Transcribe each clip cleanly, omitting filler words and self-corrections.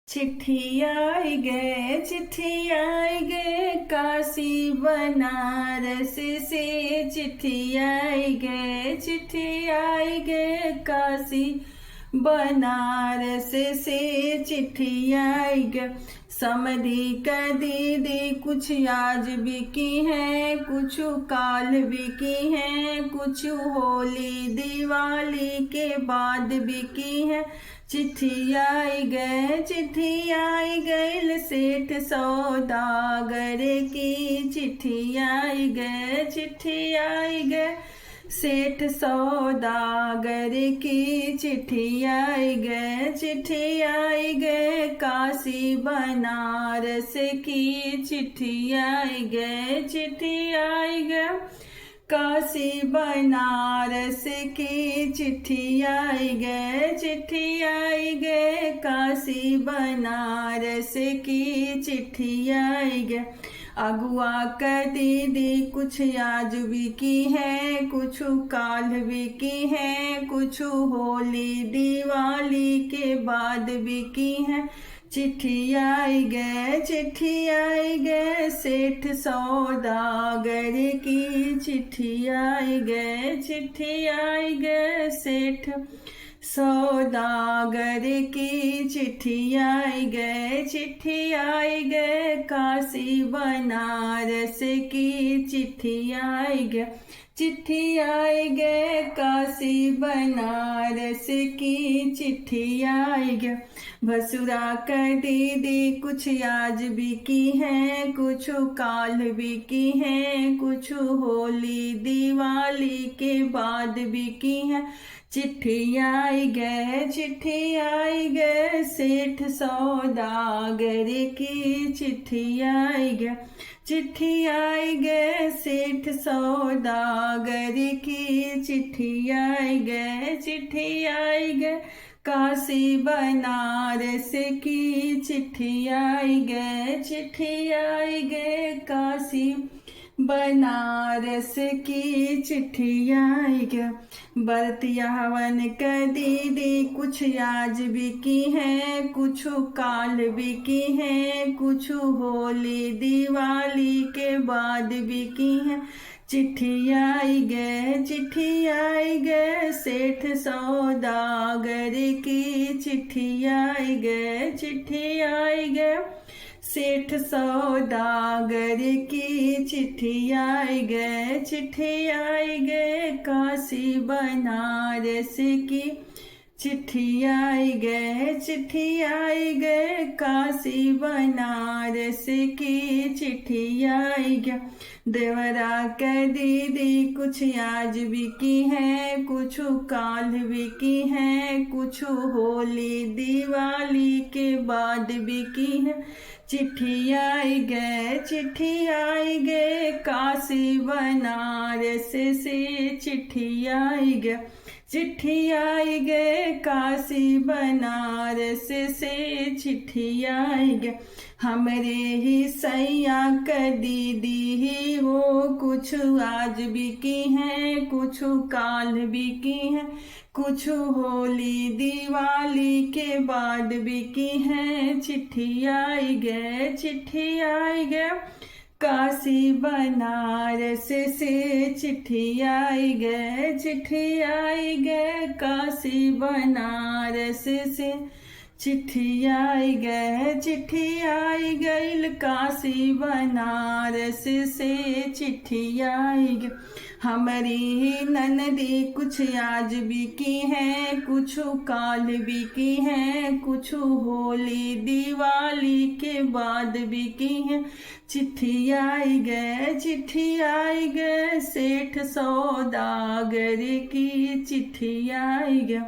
चिट्ठी आई गे, चिट्ठी आई गे, काशी बनारस से चिट्ठी आई गे, चिट्ठी आई गे, काशी बनारस से चिट्ठी आई गे। समधी का दीदी कुछ आज भी की है, कुछ काल भी की है, कुछ होली दिवाली के बाद भी की है। चिट्ठी आई गए, चिट्ठी आई गैल सेठ सौदागर की, चिट्ठी आई गए, चिट्ठी आई गए सेठ सौदागर की, चिट्ठी आई गए, चिट्ठी आई गए काशी बनारस की, चिट्ठी आई गए, चिट्ठी आई गए काशी बनारस की, चिट्ठी आई गए, चिट्ठी आई गए काशी बनारस की, चिट्ठी आई गए। अगुआ का दीदी कुछ आज भी की है, कुछ काल भी की है, कुछ होली दिवाली के बाद भी की है। चिट्ठी आई गए, चिट्ठी आई गए सेठ सौदागर की, चिट्ठी आई गए, चिट्ठी आई गए सेठ सौदागर की, चिट्ठी आई गए, चिट्ठी आई गए काशी बनारस की, चिट्ठी आई गए, चिट्ठी आई गए काशी बनारस की, चिट्ठी आई गए। भसुरा का दीदी कुछ आज भी की है, कुछ काल भी की है, कुछ होली दिवाली के बाद भी की है। चिट्ठी आई गए, चिट्ठी आई गए सेठ सौदागर की, चिट्ठी आई गए, चिट्ठी आई गए सेठ सौदागर की, चिट्ठी आई गए, चिट्ठी आई गए काशी बनारस की, चिट्ठी आई गए, चिट्ठी आई गए काशी बनारस की, चिट्ठी आई गए। बरतिया हवन का दीदी कुछ आज भी की है, कुछ काल भी की है, कुछ होली दिवाली के बाद भी की है। चिट्ठी आई गए, चिट्ठी आई गए सेठ सौदागर की, चिट्ठी आई गए, चिट्ठी आई गए सेठ सौदागर की, चिट्ठी आई गए, चिट्ठी आई गए काशी बनारस की, चिट्ठी आई गए, चिट्ठी आई गए काशी बनारस की, चिट्ठी आई गए। देवरा का दीदी कुछ आज भी की है, कुछ काल भी की है, कुछ होली दिवाली के बाद भी की है। चिट्ठी आई गए, चिट्ठी आई गए काशी बनारस से, चिट्ठी आई गए, चिट्ठी आई गए काशी बनारस से, चिट्ठी आई गए। हमरे ही सैया का दीदी ही हो, कुछ आज भी की है, कुछ काल भी की है, कुछ होली दिवाली के बाद भी की है। चिट्ठी आई गए, चिट्ठी आई गए काशी बनारस से, चिट्ठी आई गए, चिट्ठी आई गए काशी बनारस से, चिट्ठी आई गए, चिट्ठी आई गई काशी बनारस से, चिट्ठी आई गई। हमारी ही ननदी कुछ आज भी की है, कुछ काल भी की है, कुछ होली दिवाली के बाद भी की है। चिट्ठी आई गए, चिट्ठी आई गए सेठ सौदागर की, चिट्ठी आई गए,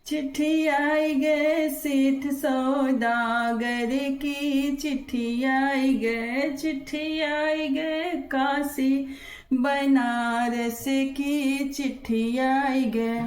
चिट्ठी आई गए सेठ सौदागर की, चिट्ठी आई गए, चिट्ठी आई गए काशी बनारस की, चिट्ठी आई गए।